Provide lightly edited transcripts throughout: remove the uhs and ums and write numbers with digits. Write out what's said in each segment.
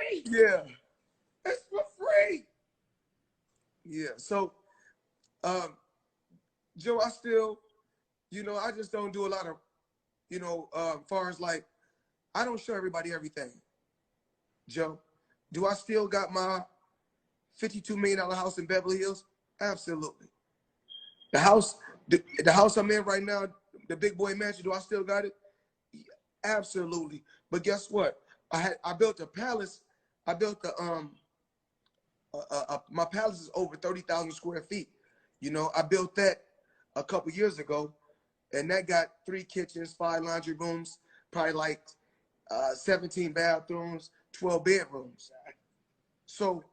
free. Yeah. It's for free. Yeah. So, Joe, I still, I just don't do a lot of, far as like, I don't show everybody everything. Joe, do I still got my $52 million house in Beverly Hills? Absolutely. The house, the house I'm in right now, the big boy mansion, do I still got it? Yeah, absolutely. But guess what? I built a palace. I built my palace is over 30,000 square feet. I built that a couple years ago, and that got 3 kitchens, 5 laundry rooms, probably like 17 bathrooms, 12 bedrooms. So,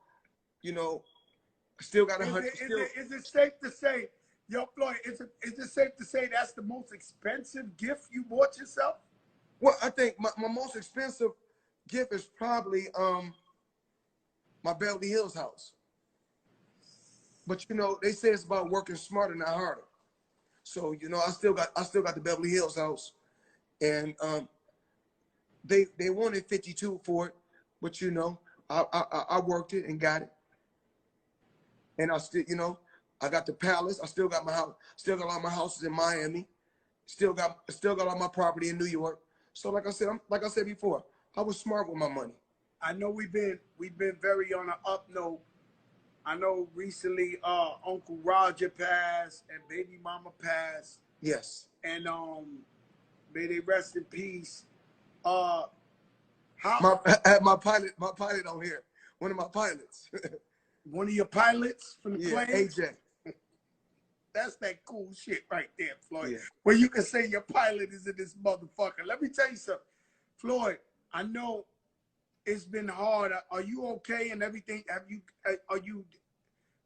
still got 100. Is it safe to say, yo, Floyd, is it safe to say that's the most expensive gift you bought yourself? Well, I think my most expensive gift is probably my Beverly Hills house. But they say it's about working smarter, not harder. So I still got the Beverly Hills house, and they wanted 52 for it, but I worked it and got it, and I still I got the palace. I still got my house. Still got all my houses in Miami. Still got all my property in New York. So like I said before, I was smart with my money. I know we've been very on an up note. I know recently Uncle Roger passed and baby mama passed. Yes. And may they rest in peace. My pilot on here. One of my pilots. One of your pilots from the plane? AJ. That's that cool shit right there, Floyd. Yeah. Where you can say your pilot is in this motherfucker. Let me tell you something. Floyd, I know it's been hard. Are you okay and everything? Are you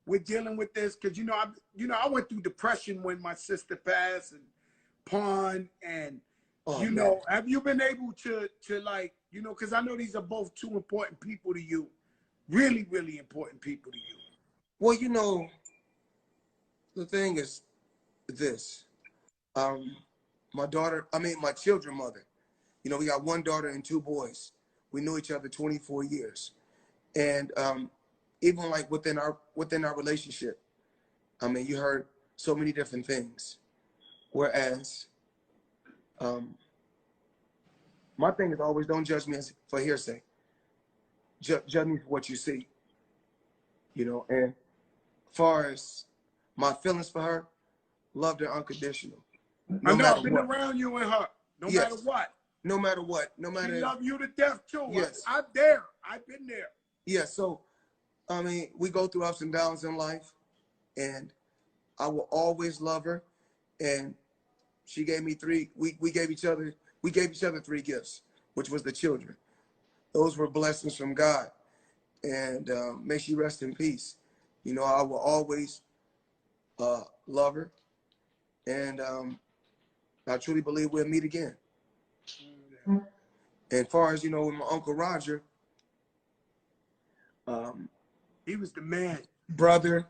we're dealing with this? Because I went through depression when my sister passed and Pond and have you been able to like, because I know these are both 2 important people to you. Really, really important people to you. Well, the thing is this. My children mother. We got 1 daughter and 2 boys. We knew each other 24 years. And even like within our relationship, you heard so many different things. Whereas my thing is always don't judge me for hearsay. Judge me for what you see. And as far as my feelings for her, loved her unconditional. I know I've been around you and her. No matter what. No matter what. No matter. She love you to death too. Yes. I'm there. I've been there. Yeah. So, we go through ups and downs in life, and I will always love her. And she gave me 3. We gave each other 3 gifts, which was the children. Those were blessings from God, and may she rest in peace. I will always love her, and I truly believe we'll meet again. And as far as with my Uncle Roger, he was the man. Brother,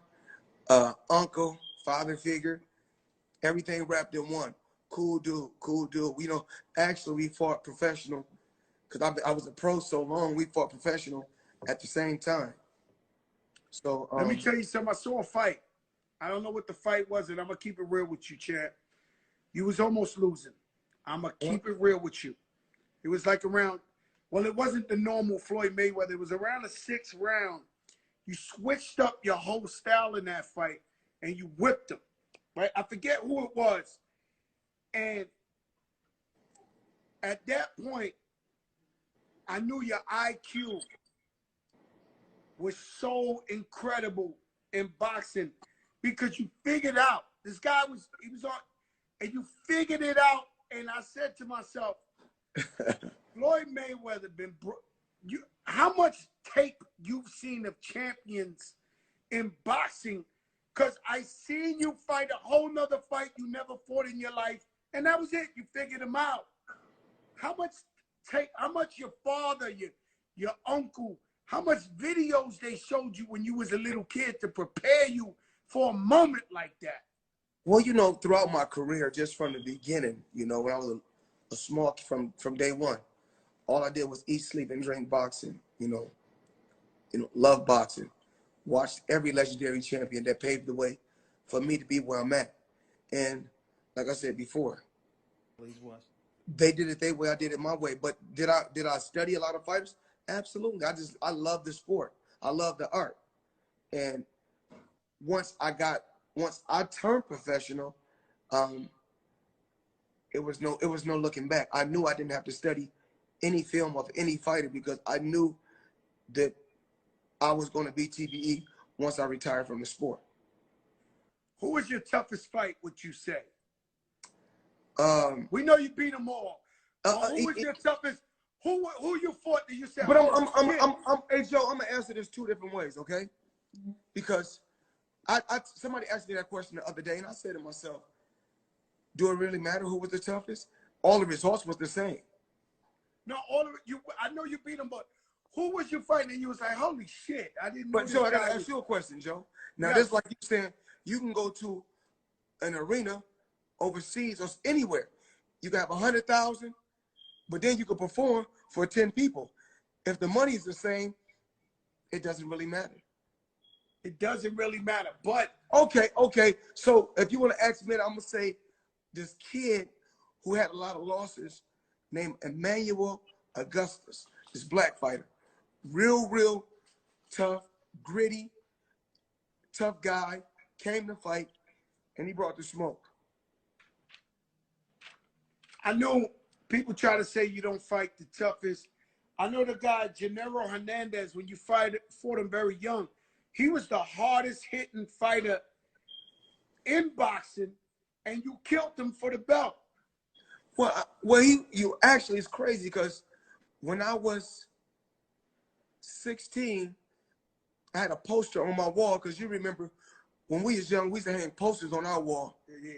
uncle, father figure, everything wrapped in one. Cool dude. Actually we fought professional because I was a pro so long. We fought professional at the same time. So let me tell you something. I saw a fight. I don't know what the fight was, and I'm gonna keep it real with you, champ. You was almost losing. I'm gonna keep it real with you. It was like around, well, it wasn't the normal Floyd Mayweather. It was around the 6th round. You switched up your whole style in that fight, and you whipped him. Right? I forget who it was. And at that point, I knew your IQ was so incredible in boxing because you figured out this guy he was on, and you figured it out. And I said to myself, Floyd Mayweather how much tape you've seen of champions in boxing? Because I seen you fight a whole nother fight you never fought in your life, and that was it. You figured him out. How much your father, your uncle, how much videos they showed you when you was a little kid to prepare you for a moment like that? Well, throughout my career, just from the beginning, when I was a small from day one, all I did was eat, sleep, and drink boxing. love boxing, watched every legendary champion that paved the way for me to be where I'm at. And like I said before, they did it their way, I did it my way. But did I study a lot of fighters? Absolutely. I love the sport. I love the art. And once I turned professional, it was no looking back. I knew I didn't have to study any film of any fighter because I knew that I was going to be TBE once I retired from the sport. Who was your toughest fight, would you say? Um, We know you beat them all. Who was your toughest? Who you fought that you said? But hey Joe, I'm gonna answer this two different ways, okay? Because somebody asked me that question the other day, and I said to myself, "Do it really matter who was the toughest? All the results was the same." No, all of you. I know you beat them, but who was you fighting? And you was like, "Holy shit, I didn't know." But Joe, I gotta ask you a question, Joe. Now, this like you saying, you can go to an arena overseas or anywhere. You can have 100,000, but then you can perform for 10 people. If the money is the same, it doesn't really matter. It doesn't really matter. But okay. So if you want to ask me, I'm gonna say this kid who had a lot of losses named Emmanuel Augustus, this black fighter, real tough, gritty, tough guy, came to fight, and he brought the smoke. I know people try to say you don't fight the toughest. I know the guy, Gennaro Hernandez, when you fought him very young, he was the hardest hitting fighter in boxing, and you killed him for the belt. Well, you actually, it's crazy because when I was 16, I had a poster on my wall because you remember when we was young, we used to hang posters on our wall. Yeah.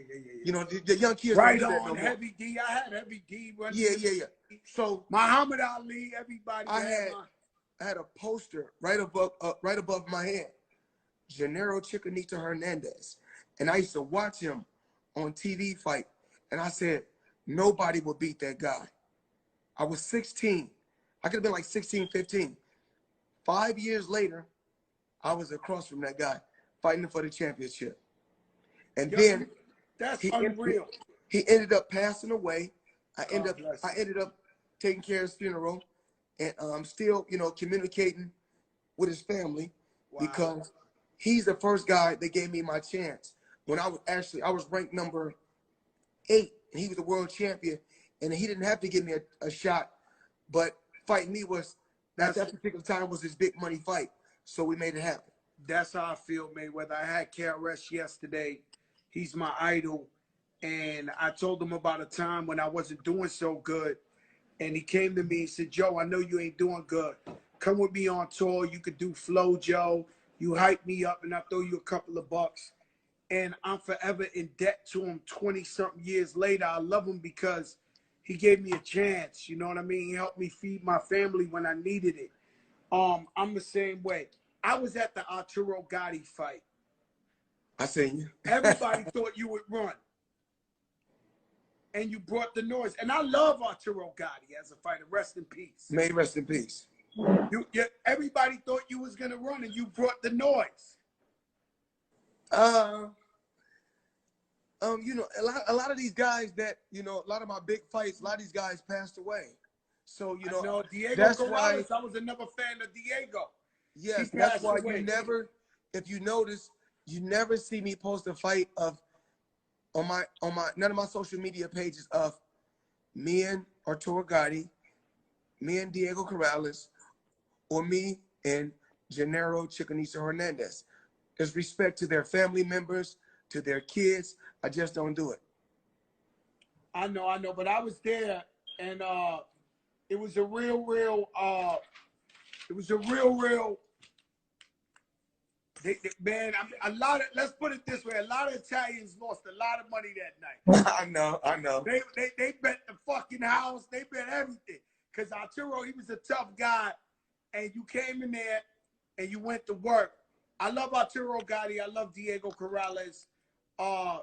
You know, the young kids right don't do that on, no more. Heavy D. I had Heavy D. Yeah. So Muhammad Ali, everybody. I had a poster right above my head, Gennaro Chicanito Hernandez, and I used to watch him on TV fight, and I said nobody will beat that guy. I was 16. I could have been like 16, 15. 5 years later, I was across from that guy fighting for the championship. And then that's unreal. He ended up passing away. I ended up taking care of his funeral, and I'm still, communicating with his family because he's the first guy that gave me my chance. When I was ranked number 8, and he was the world champion, and he didn't have to give me a shot, but fighting me was at that particular time was his big money fight. So we made it happen. That's how I feel, Mayweather. I had KRS yesterday. He's my idol. And I told him about a time when I wasn't doing so good. And he came to me and said, Joe, I know you ain't doing good. Come with me on tour. You could do Flow, Joe. You hype me up and I'll throw you a couple of bucks. And I'm forever in debt to him 20-something years later. I love him because he gave me a chance. You know what I mean? He helped me feed my family when I needed it. I'm the same way. I was at the Arturo Gatti fight. I seen you. Everybody thought you would run. And you brought the noise. And I love Arturo Gatti as a fighter. Rest in peace. May he rest in peace. Everybody thought you was going to run, and you brought the noise. A lot of these guys that, a lot of my big fights, a lot of these guys passed away. So, Diego that's Corrales, I was another fan of Diego. Yes, that's why if you notice, you never see me post a fight on none of my social media pages of me and Arturo Gatti, me and Diego Corrales, or me and Gennaro Chicanito Hernandez. There's respect to their family members, to their kids. I just don't do it. I know, but I was there, and it was a real. Man, let's put it this way: a lot of Italians lost a lot of money that night. I know. They bet the fucking house. They bet everything. Because Arturo, he was a tough guy, and you came in there and you went to work. I love Arturo Gatti. I love Diego Corrales. I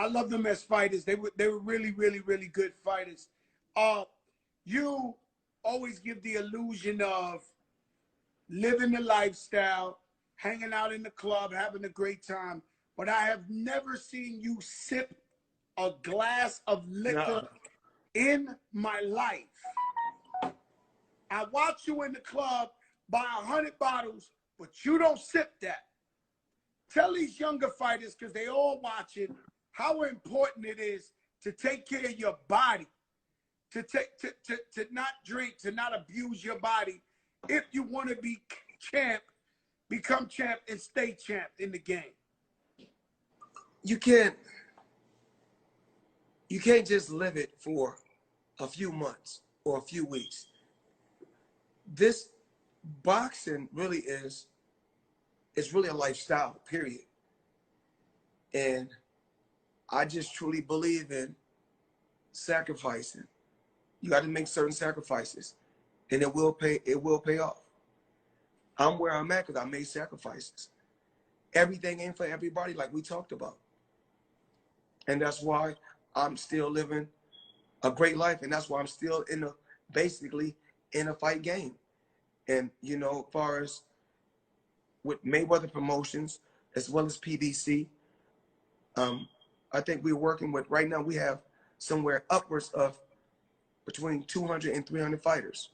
love them as fighters. They were really good fighters. You always give the illusion of living the lifestyle, hanging out in the club, having a great time. But I have never seen you sip a glass of liquor in my life. I watch you in the club buy 100 bottles, but you don't sip that. Tell these younger fighters, because they all watching, how important it is to take care of your body, to not drink, to not abuse your body. If you want to be champ, become champ and stay champ in the game. You can't just live it for a few months or a few weeks. This boxing really is really a lifestyle, period. And I just truly believe in sacrificing. You got to make certain sacrifices, and it will pay off. I'm where I'm at because I made sacrifices. Everything ain't for everybody, like we talked about. And that's why I'm still living a great life, and that's why I'm still basically in a fight game. And, you know, as far as with Mayweather Promotions, as well as PBC, I think we're working with, right now we have somewhere upwards of between 200 and 300 fighters.